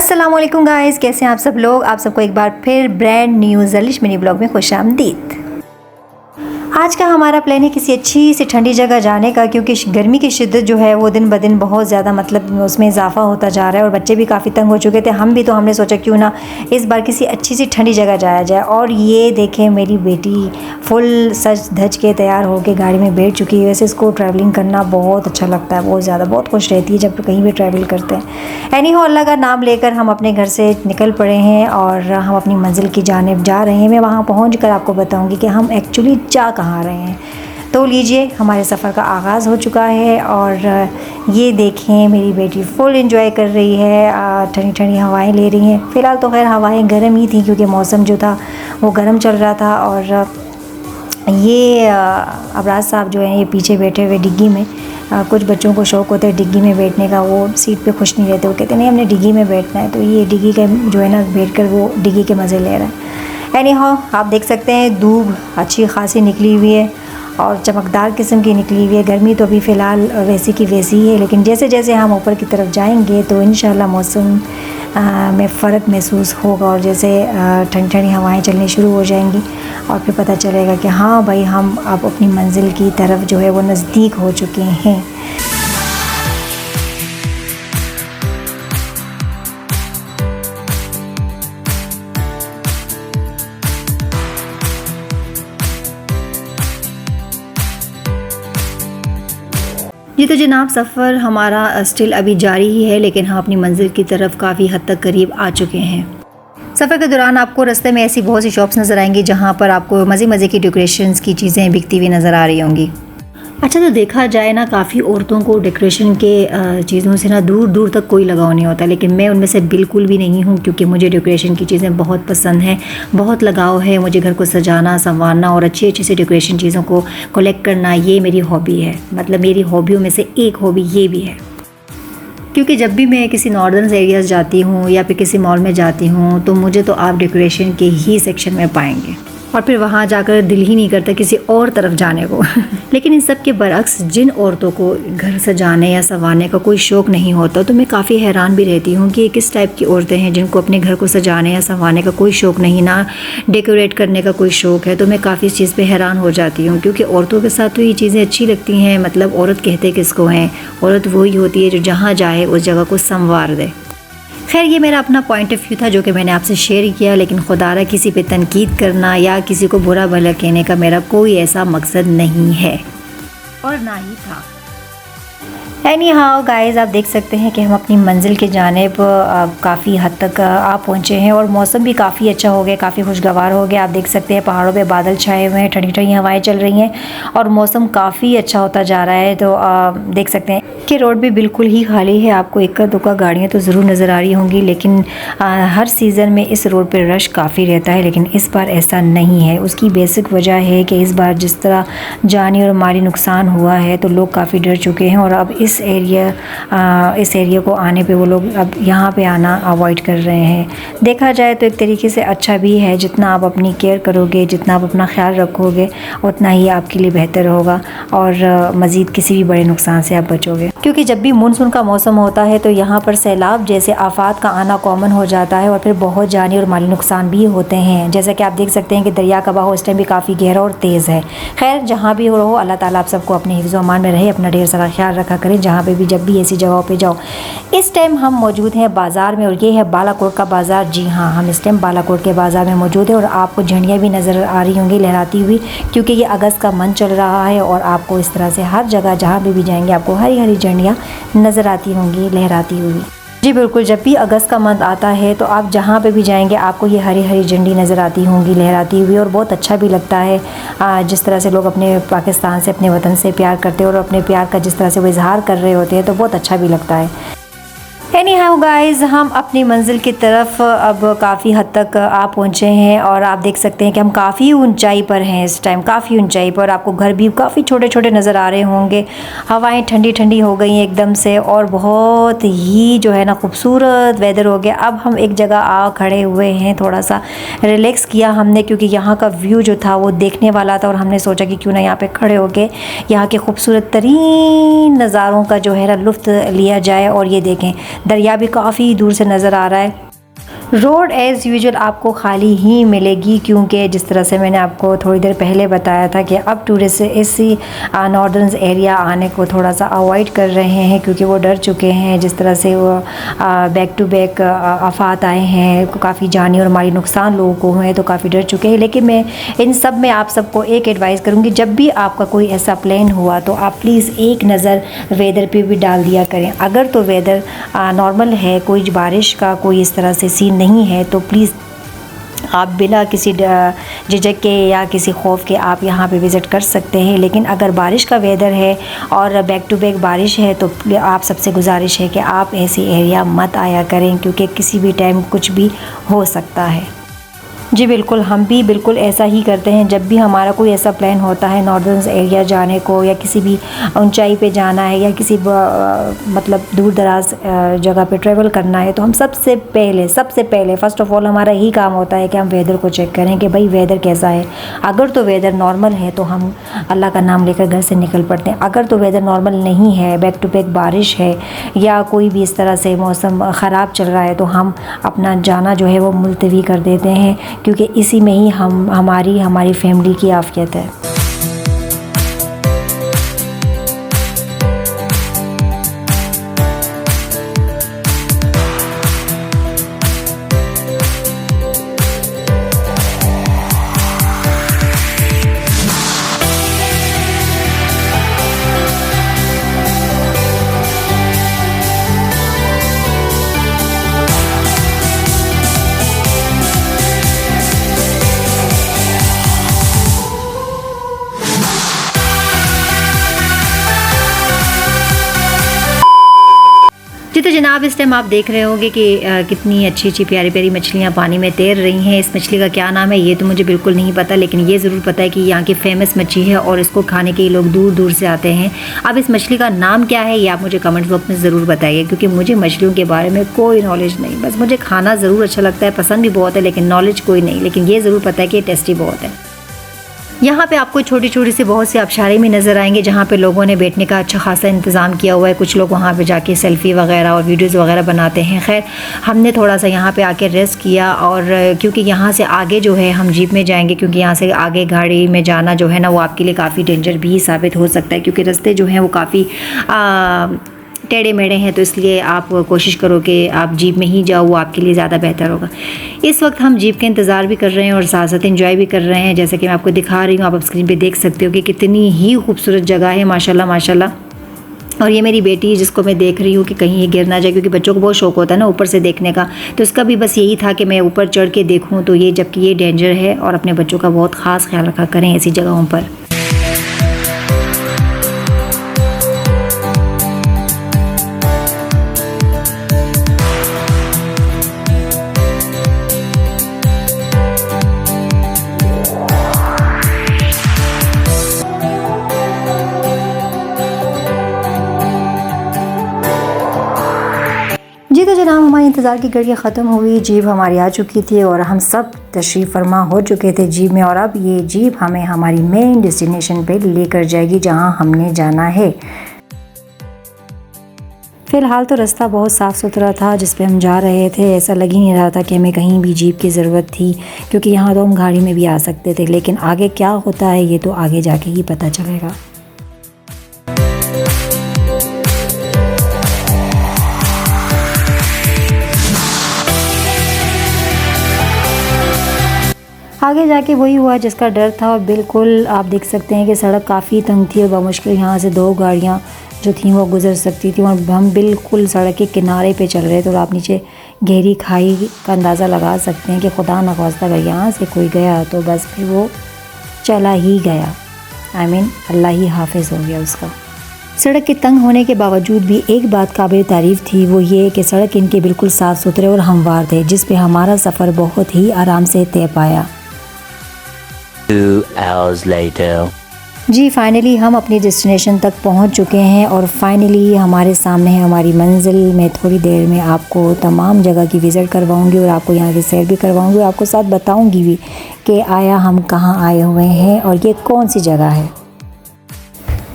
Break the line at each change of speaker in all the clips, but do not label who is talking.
अस्सलाम वालेकुम गाइस, कैसे हैं आप सब लोग। आप सबको एक बार फिर ब्रांड न्यू ज़लिश मिनी ब्लॉग में खुशामदीद। आज का हमारा प्लान है किसी अच्छी सी ठंडी जगह जाने का, क्योंकि गर्मी की शिद्दत जो है वो दिन ब दिन बहुत ज़्यादा मतलब उसमें इजाफा होता जा रहा है और बच्चे भी काफ़ी तंग हो चुके थे। हम भी तो हमने सोचा क्यों ना इस बार किसी अच्छी सी ठंडी जगह जाया जाए। और ये देखें मेरी बेटी फुल सज धज के तैयार होकर गाड़ी में बैठ चुकी है। वैसे इसको ट्रैवलिंग करना बहुत अच्छा लगता है, बहुत ज़्यादा, बहुत खुश रहती है जब कहीं भी ट्रैवल करते हैं। एनी हो, अल्लाह का नाम लेकर हम अपने घर से निकल पड़े हैं और हम अपनी मंजिल की जानिब जा रहे हैं। मैं वहाँ पहुँच कर आपको बताऊँगी कि हम एक्चुअली जा कहाँ रहे हैं। तो लीजिए, हमारे सफ़र का आगाज़ हो चुका है और ये देखें मेरी बेटी फुल एंजॉय कर रही है, ठंडी ठंडी हवाएं ले रही हैं। फ़िलहाल तो खैर हवाएं गर्म ही थी क्योंकि मौसम जो था वो गर्म चल रहा था। और ये अबराज साहब जो हैं ये पीछे बैठे हुए डिग्गी में। कुछ बच्चों को शौक़ होता है डिग्गी में बैठने का, वो सीट पे खुश नहीं रहते, वो कहते नहीं हमने डिग्गी में बैठना है। तो ये डिग्गी के जो है ना बैठ कर वो डिग्गी के मज़े ले रहा है। एनी हाउ, आप देख सकते हैं धूप अच्छी खासी निकली हुई है और चमकदार किस्म की निकली हुई है। गर्मी तो अभी फ़िलहाल वैसी की वैसी ही है, लेकिन जैसे जैसे हम ऊपर की तरफ जाएंगे तो इंशाल्लाह मौसम में फ़र्क महसूस होगा और जैसे ठंडी ठंडी हवाएं चलनी शुरू हो जाएंगी और फिर पता चलेगा कि हाँ भाई, हम अब अपनी मंजिल की तरफ जो है वो नज़दीक हो चुके हैं। जी तो जनाब, सफ़र हमारा स्टिल अभी जारी ही है, लेकिन हम अपनी मंजिल की तरफ काफ़ी हद तक करीब आ चुके हैं। सफ़र के दौरान आपको रास्ते में ऐसी बहुत सी शॉप्स नज़र आएंगी जहाँ पर आपको मज़े मज़े की डेकोरेशंस की चीज़ें बिकती हुई नज़र आ रही होंगी। अच्छा, तो देखा जाए ना काफ़ी औरतों को डेकोरेशन के चीज़ों से ना दूर दूर तक कोई लगाव नहीं होता, लेकिन मैं उनमें से बिल्कुल भी नहीं हूँ, क्योंकि मुझे डेकोरेशन की चीज़ें बहुत पसंद हैं, बहुत लगाव है। मुझे घर को सजाना संवारना और अच्छी अच्छी सी डेकोरेशन चीज़ों को कलेक्ट करना, ये मेरी हॉबी है। मतलब मेरी हॉबियों में से एक हॉबी ये भी है, क्योंकि जब भी मैं किसी नॉर्दर्न एरियाज़ जाती हूँ या फिर किसी मॉल में जाती हूँ तो मुझे तो आप डेकोरेशन के ही सेक्शन में पाएंगे और फिर वहाँ जाकर दिल ही नहीं करता किसी और तरफ जाने को। लेकिन इन सब के बरक्स जिन औरतों को घर सजाने या संवारने का कोई शौक़ नहीं होता, तो मैं काफ़ी हैरान भी रहती हूँ कि किस टाइप की औरतें हैं जिनको अपने घर को सजाने या संवारने का कोई शौक़ नहीं, ना डेकोरेट करने का कोई शौक़ है। तो मैं काफ़ी इस चीज़ पर हैरान हो जाती हूँ, क्योंकि औरतों के साथ तो ये चीज़ें अच्छी लगती हैं। मतलब औरत कहते किसको हैं, औरत वही होती है जो जहाँ जाए उस जगह को संवार दे। खैर, ये मेरा अपना पॉइंट ऑफ व्यू था जो कि मैंने आपसे शेयर किया, लेकिन खुदारा किसी पे तनकीद करना या किसी को बुरा भला कहने का मेरा कोई ऐसा मकसद नहीं है और ना ही था। एनी हाउ गाइज़, आप देख सकते हैं कि हम अपनी मंजिल की जानिब काफ़ी हद तक आ पहुँचे हैं और मौसम भी काफ़ी अच्छा हो गया, काफ़ी खुशगवार हो गया। आप देख सकते हैं पहाड़ों पे बादल छाए हुए हैं, ठंडी ठंडी हवाएं चल रही हैं और मौसम काफ़ी अच्छा होता जा रहा है। तो देख सकते हैं कि रोड भी बिल्कुल ही खाली है। आपको इक्का दुक्का गाड़ियाँ तो ज़रूर नज़र आ रही होंगी, लेकिन हर सीज़न में इस रोड पर रश काफ़ी रहता है, लेकिन इस बार ऐसा नहीं है। उसकी बेसिक वजह है कि इस बार जिस तरह जानी और माली नुकसान हुआ है तो लोग काफ़ी डर चुके हैं और अब इस एरिया को आने पे वो लोग अब यहाँ पे आना अवॉइड कर रहे हैं। देखा जाए तो एक तरीके से अच्छा भी है, जितना आप अपनी केयर करोगे, जितना आप अपना ख्याल रखोगे, उतना ही आपके लिए बेहतर होगा और मज़ीद किसी भी बड़े नुकसान से आप बचोगे। क्योंकि जब भी मानसून का मौसम होता है तो यहाँ पर सैलाब जैसे आफात का आना कॉमन हो जाता है और फिर बहुत जानी और माली नुकसान भी होते हैं। जैसा कि आप देख सकते हैं कि दरिया का बहाव इस टाइम भी काफ़ी गहरा और तेज़ है। खैर, जहाँ भी हो अल्लाह ताला आप सबको अपने हिफ्ज़ व अमान में रहे, अपना ढेर सारा ख्याल रखा करें जहाँ पे भी, जब भी ऐसी जगहों पे जाओ। इस टाइम हम मौजूद हैं बाज़ार में और ये है बालाकोट का बाज़ार। जी हाँ, हम इस टाइम बालाकोट के बाज़ार में मौजूद है और आपको झंडियाँ भी नज़र आ रही होंगी लहराती हुई, क्योंकि ये अगस्त का मंथ चल रहा है और आपको इस तरह से हर जगह जहाँ भी जाएंगे आपको हरी हरी झंडियाँ नज़र आती होंगी लहराती हुई। जी बिल्कुल, जब भी अगस्त का मंथ आता है तो आप जहाँ पे भी जाएंगे आपको ये हरी हरी झंडी नज़र आती होंगी लहराती हुई और बहुत अच्छा भी लगता है। जिस तरह से लोग अपने पाकिस्तान से, अपने वतन से प्यार करते हैं और अपने प्यार का जिस तरह से वो इजहार कर रहे होते हैं तो बहुत अच्छा भी लगता है। एनी हाउ गाइज़, हम अपनी मंजिल की तरफ अब काफ़ी हद तक आ पहुँचे हैं और आप देख सकते हैं कि हम काफ़ी ऊंचाई पर हैं इस टाइम, काफ़ी ऊंचाई पर। आपको घर भी काफ़ी छोटे छोटे नज़र आ रहे होंगे। हवाएं ठंडी ठंडी हो गई हैं एकदम से और बहुत ही जो है ना खूबसूरत वेदर हो गया। अब हम एक जगह आ खड़े हुए हैं, थोड़ा सा रिलैक्स किया हमने, क्योंकि यहाँ का व्यू जो था वो देखने वाला था और हमने सोचा कि क्यों ना यहाँ पर खड़े होके यहाँ के खूबसूरत तरीन नज़ारों का जो है ना लुत्फ़ लिया जाए। और ये देखें दरिया भी काफ़ी दूर से नज़र आ रहा है। रोड एज़ यूजुअल आपको खाली ही मिलेगी, क्योंकि जिस तरह से मैंने आपको थोड़ी देर पहले बताया था कि अब टूरिस्ट इसी नॉर्दर्न एरिया आने को थोड़ा सा अवॉइड कर रहे हैं, क्योंकि वो डर चुके हैं। जिस तरह से वो बैक टू बैक आफात आए हैं, काफ़ी जानी और माली नुकसान लोगों को हुए हैं, तो काफ़ी डर चुके हैं। लेकिन मैं इन सब में आप सबको एक एडवाइस करूँगी, जब भी आपका कोई ऐसा प्लान हुआ तो आप प्लीज़ एक नज़र वेदर पे भी डाल दिया करें। अगर तो वेदर नॉर्मल है, कोई बारिश का कोई इस तरह से सीन नहीं है, तो प्लीज़ आप बिना किसी झिझक के या किसी खौफ के आप यहाँ पे विज़िट कर सकते हैं। लेकिन अगर बारिश का वेदर है और बैक टू बैक बारिश है, तो आप सबसे गुजारिश है कि आप ऐसी एरिया मत आया करें, क्योंकि किसी भी टाइम कुछ भी हो सकता है। जी बिल्कुल, हम भी बिल्कुल ऐसा ही करते हैं। जब भी हमारा कोई ऐसा प्लान होता है नॉर्दर्न एरिया जाने को, या किसी भी ऊंचाई पे जाना है, या किसी मतलब दूर दराज जगह पे ट्रैवल करना है, तो हम सबसे पहले फ़र्स्ट ऑफ़ ऑल हमारा ही काम होता है कि हम वेदर को चेक करें कि भाई वेदर कैसा है। अगर तो वेदर नॉर्मल है तो हम अल्लाह का नाम लेकर घर से निकल पड़ते हैं। अगर तो वेदर नॉर्मल नहीं है, बैक टू बैक बारिश है, या कोई भी इस तरह से मौसम ख़राब चल रहा है, तो हम अपना जाना जो है वो मुलतवी कर देते हैं, क्योंकि इसी में ही हमारी फैमिली की आफियत है। जी तो जनाब, इस टाइम आप देख रहे होंगे कि कितनी अच्छी अच्छी प्यारी प्यारी मछलियाँ पानी में तैर रही हैं। इस मछली का क्या नाम है ये तो मुझे बिल्कुल नहीं पता, लेकिन ये ज़रूर पता है कि यहाँ की फ़ेमस मच्छी है और इसको खाने के लोग दूर दूर से आते हैं। अब इस मछली का नाम क्या है ये आप मुझे कमेंट बॉक्स में ज़रूर बताइए, क्योंकि मुझे मछलियों के बारे में कोई नॉलेज नहीं। बस मुझे खाना ज़रूर अच्छा लगता है, पसंद भी बहुत है, लेकिन नॉलेज कोई नहीं। लेकिन ये ज़रूर पता है कि ये टेस्टी बहुत है। यहाँ पे आपको छोटी छोटी सी बहुत सी आबशारें भी नज़र आएंगे, जहाँ पे लोगों ने बैठने का अच्छा खासा इंतज़ाम किया हुआ है। कुछ लोग वहाँ पे जाके सेल्फ़ी वगैरह और वीडियोज़ वगैरह बनाते हैं। खैर, हमने थोड़ा सा यहाँ पे आके रेस्ट किया, और क्योंकि यहाँ से आगे जो है हम जीप में जाएंगे, क्योंकि यहाँ से आगे गाड़ी में जाना जो है ना वो आपके लिए काफ़ी डेंजर भी साबित हो सकता है, क्योंकि रास्ते जो हैं वो काफ़ी टेढ़े मेढ़े हैं। तो इसलिए आप कोशिश करो कि आप जीप में ही जाओ, वो आपके लिए ज़्यादा बेहतर होगा। इस वक्त हम जीप का इंतज़ार भी कर रहे हैं और साथ साथ एंजॉय भी कर रहे हैं। जैसे कि मैं आपको दिखा रही हूँ, आप स्क्रीन पे देख सकते हो कि कितनी ही खूबसूरत जगह है, माशाल्लाह माशाल्लाह। और ये मेरी बेटी जिसको मैं देख रही हूँ कि कहीं ये गिर ना जाए, क्योंकि बच्चों को बहुत शौक होता है ना ऊपर से देखने का, तो इसका भी बस यही था कि मैं ऊपर चढ़ के देखूँ। तो ये जबकि ये डेंजर है, और अपने बच्चों का बहुत ख़ास ख्याल रखा करें ऐसी जगहों पर। जी तो जनाब, हमारे इंतज़ार की घड़ियाँ ख़त्म हुई, जीप हमारी आ चुकी थी और हम सब तशरीफ़ फरमा हो चुके थे जीप में। और अब ये जीप हमें हमारी मेन डेस्टिनेशन पे लेकर जाएगी जहां हमने जाना है। फ़िलहाल तो रास्ता बहुत साफ़ सुथरा था जिस पे हम जा रहे थे। ऐसा लग ही नहीं रहा था कि हमें कहीं भी जीप की ज़रूरत थी, क्योंकि यहाँ तो हम गाड़ी में भी आ सकते थे। लेकिन आगे क्या होता है ये तो आगे जाके ही पता चलेगा। आगे जाके वही हुआ जिसका डर था। और बिल्कुल आप देख सकते हैं कि सड़क काफ़ी तंग थी और बामुश्किल यहाँ से 2 गाड़ियाँ जो थी वो गुज़र सकती थी, और हम बिल्कुल सड़क के किनारे पे चल रहे थे। और आप नीचे गहरी खाई का अंदाज़ा लगा सकते हैं कि खुदा न खास्ता अगर यहाँ से कोई गया तो बस फिर वो चला ही गया। अल्लाह ही हाफिज़ हो गया उसका। सड़क के तंग होने के बावजूद भी एक बात काबिल तारीफ़ थी, वो ये कि सड़क इनके बिल्कुल साफ़ सुथरे और हमवार थे, जिस पे हमारा सफ़र बहुत ही आराम से तय पाया।
2 hours later.
जी फाइनली हम अपनी डेस्टिनेशन तक पहुंच चुके हैं, और फाइनली हमारे सामने है हमारी मंजिल। मैं थोड़ी देर में आपको तमाम जगह की विज़िट करवाऊंगी और आपको यहाँ की सैर भी करवाऊंगी, आपको साथ बताऊंगी भी कि आया हम कहाँ आए हुए हैं और ये कौन सी जगह है।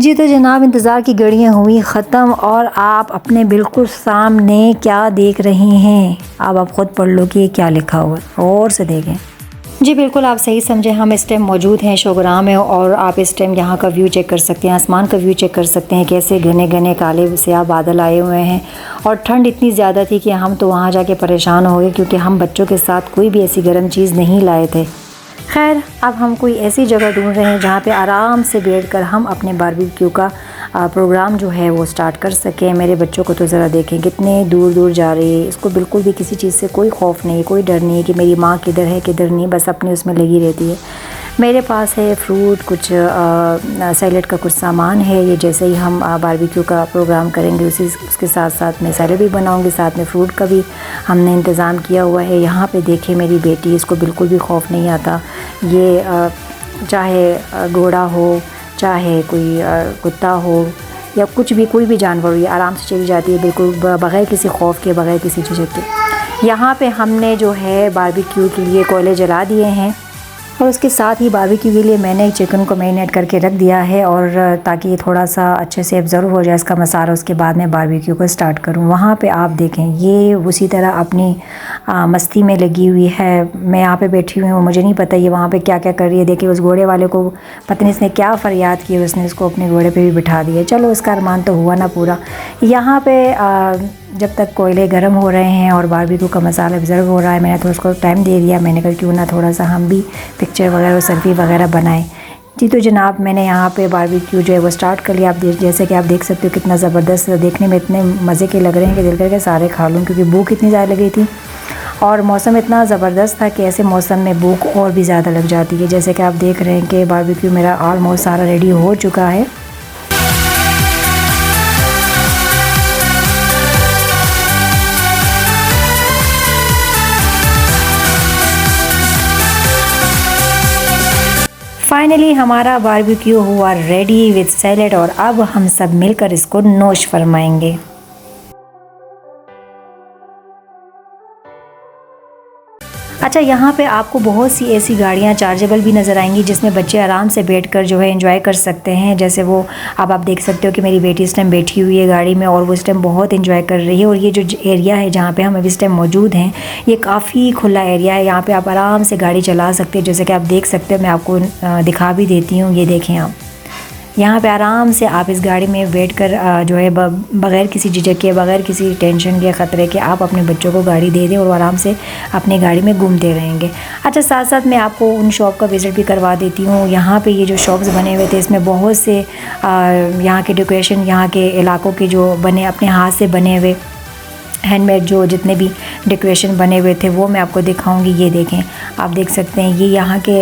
जी तो जनाब, इंतज़ार की घड़ियाँ हुई ख़त्म और आप अपने बिल्कुल सामने क्या देख रहे हैं। अब आप ख़ुद पढ़ लो कि ये क्या लिखा हुआ है और से देखें। जी बिल्कुल, आप सही समझे। हम इस टाइम मौजूद हैं शोग्राम में और आप इस टाइम यहाँ का व्यू चेक कर सकते हैं, आसमान का व्यू चेक कर सकते हैं, कैसे घने घने काले स्याह बादल आए हुए हैं। और ठंड इतनी ज़्यादा थी कि हम तो वहाँ जाके परेशान हो गए, क्योंकि हम बच्चों के साथ कोई भी ऐसी गर्म चीज़ नहीं लाए थे। खैर, अब हम कोई ऐसी जगह ढूंढ रहे हैं जहाँ पे आराम से बैठकर हम अपने बारबेक्यू का प्रोग्राम जो है वो स्टार्ट कर सकें। मेरे बच्चों को तो ज़रा देखें कितने दूर दूर जा रही है। इसको बिल्कुल भी किसी चीज़ से कोई खौफ नहीं है, कोई डर नहीं है कि मेरी माँ किधर है किधर नहीं, बस अपने उसमें लगी रहती है। मेरे पास है फ्रूट, कुछ सैलेड का कुछ सामान है। ये जैसे ही हम बारबेक्यू का प्रोग्राम करेंगे उसके साथ साथ मैं सैलेड भी बनाऊंगी, साथ में फ्रूट का भी हमने इंतज़ाम किया हुआ है। यहाँ पे देखें मेरी बेटी, इसको बिल्कुल भी खौफ नहीं आता। ये चाहे घोड़ा हो, चाहे कोई कुत्ता हो या कुछ भी, कोई भी जानवर हो, ये आराम से चली जाती है बिल्कुल बग़ैर किसी खौफ के, बग़ैर किसी झिझक के। यहाँ पे हमने जो है बारबेक्यू के लिए कोयले जला दिए हैं और उसके साथ ही बारबेक्यू के लिए मैंने चिकन को मैरिनेट करके रख दिया है, और ताकि ये थोड़ा सा अच्छे से ऑब्ज़र्व हो जाए इसका मसाला, उसके बाद मैं बारबेक्यू को स्टार्ट करूँ। वहाँ पे आप देखें ये उसी तरह अपनी मस्ती में लगी हुई है। मैं यहाँ पे बैठी हुई हूँ, मुझे नहीं पता ये वहाँ पे क्या क्या कर रही है। देखिए उस घोड़े वाले को पता नहीं इसने क्या फ़रियाद की, उसने इसको अपने घोड़े पे भी बिठा दिया। चलो उसका अरमान तो हुआ ना पूरा। यहाँ पे जब तक कोयले गर्म हो रहे हैं और बारबेक्यू का मसाला ऑब्ज़र्व हो रहा है, मैंने तो उसको टाइम दे दिया। मैंने कहा क्यों ना थोड़ा सा हम भी पिक्चर वगैरह और सेल्फी वगैरह बनाएं। जी तो जनाब, मैंने यहाँ पे बारबेक्यू जो है वो स्टार्ट कर लिया। आप जैसे कि आप देख सकते हो कितना ज़बरदस्त, देखने में इतने मज़े के लग रहे हैं कि दिल करके सारे खा लूँ, क्योंकि भूख इतनी ज़्यादा लगी थी और मौसम इतना ज़बरदस्त था कि ऐसे मौसम में भूख और भी ज़्यादा लग जाती है। जैसे कि आप देख रहे हैं कि बारबेक्यू मेरा ऑलमोस्ट सारा रेडी हो चुका है। फाइनली हमारा बारबेक्यू हुआ रेडी विद सैलेड, और अब हम सब मिलकर इसको नोश फरमाएंगे। अच्छा, यहाँ पे आपको बहुत सी ऐसी गाड़ियाँ चार्जेबल भी नज़र आएंगी जिसमें बच्चे आराम से बैठकर जो है एंजॉय कर सकते हैं। जैसे वो अब आप देख सकते हो कि मेरी बेटी इस टाइम बैठी हुई है गाड़ी में और वो इस टाइम बहुत एंजॉय कर रही है। और ये जो एरिया है जहाँ पे हम अभी इस टाइम मौजूद हैं, ये काफ़ी खुला एरिया है। यहाँ पर आप आराम से गाड़ी चला सकते हैं। जैसे कि आप देख सकते हो, मैं आपको दिखा भी देती हूँ। ये देखें आप, यहाँ पे आराम से आप इस गाड़ी में बैठकर जो है बग़ैर किसी झिझक के, बग़ैर किसी टेंशन के, ख़तरे के आप अपने बच्चों को गाड़ी दे दें और आराम से अपनी गाड़ी में घूमते रहेंगे। अच्छा, साथ साथ मैं आपको उन शॉप का विज़िट भी करवा देती हूँ। यहाँ पे ये जो शॉप्स बने हुए थे, इसमें बहुत से यहाँ के डेकोरेशन, यहाँ के इलाकों के जो बने अपने हाथ से बने हुए हैंडमेड जो जितने भी डेकोरेशन बने हुए थे वो मैं आपको दिखाऊंगी। ये देखें, आप देख सकते हैं ये यहाँ के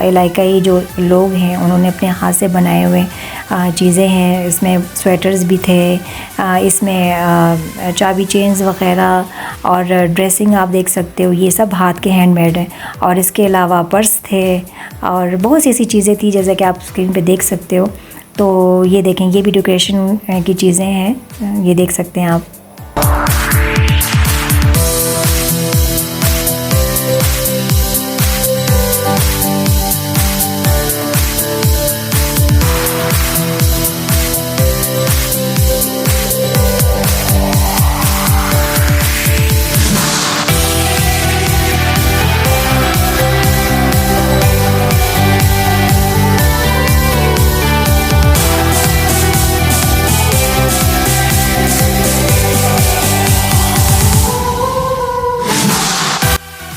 इलाकाई जो लोग हैं उन्होंने अपने हाथ से बनाए हुए चीज़ें हैं। इसमें स्वेटर्स भी थे, इसमें चाबी चेन्स वग़ैरह और ड्रेसिंग आप देख सकते हो, ये सब हाथ के हैंडमेड हैं। और इसके अलावा पर्स थे और बहुत सी ऐसी चीज़ें थी जैसे कि आप स्क्रीन पे देख सकते हो। तो ये देखें, ये भी डेकोरेशन की चीज़ें हैं, ये देख सकते हैं आप।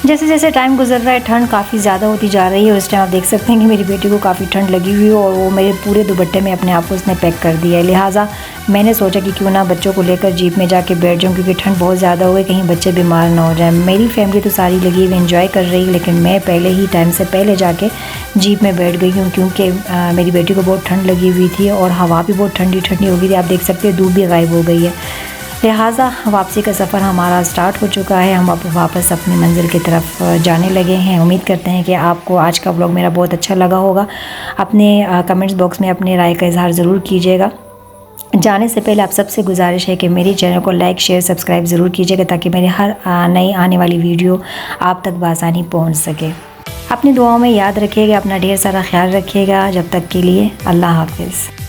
जैसे जैसे टाइम गुजर रहा है ठंड काफ़ी ज़्यादा होती जा रही है। उस टाइम आप देख सकते हैं कि मेरी बेटी को काफ़ी ठंड लगी हुई है और वो मेरे पूरे दुपट्टे में अपने आप को उसने पैक कर दिया है। लिहाजा मैंने सोचा कि क्यों ना बच्चों को लेकर जीप में जाके बैठ जाऊँ, क्योंकि ठंड बहुत ज़्यादा हो गई, कहीं बच्चे बीमार ना हो जाए। मेरी फैमिली तो सारी लगी हुई एंजॉय कर रही, लेकिन मैं पहले ही टाइम से पहले जाके जीप में बैठ गई हूँ, क्योंकि मेरी बेटी को बहुत ठंड लगी हुई थी और हवा भी बहुत ठंडी ठंडी हो गई थी। आप देख सकते हैं धूप भी गायब हो गई है। लिहाजा वापसी का सफ़र हमारा स्टार्ट हो चुका है। हम वापस अपनी मंजिल की तरफ जाने लगे हैं। उम्मीद करते हैं कि आपको आज का व्लॉग मेरा बहुत अच्छा लगा होगा। अपने कमेंट्स बॉक्स में अपने राय का इजहार ज़रूर कीजिएगा। जाने से पहले आप सबसे गुजारिश है कि मेरे चैनल को लाइक शेयर सब्सक्राइब ज़रूर कीजिएगा, ताकि मेरी हर नई आने वाली वीडियो आप तक बआसानी पहुँच सके। अपनी दुआओं में याद रखिएगा, अपना ढेर सारा ख्याल रखिएगा। जब तक के लिए अल्लाह हाफिज़।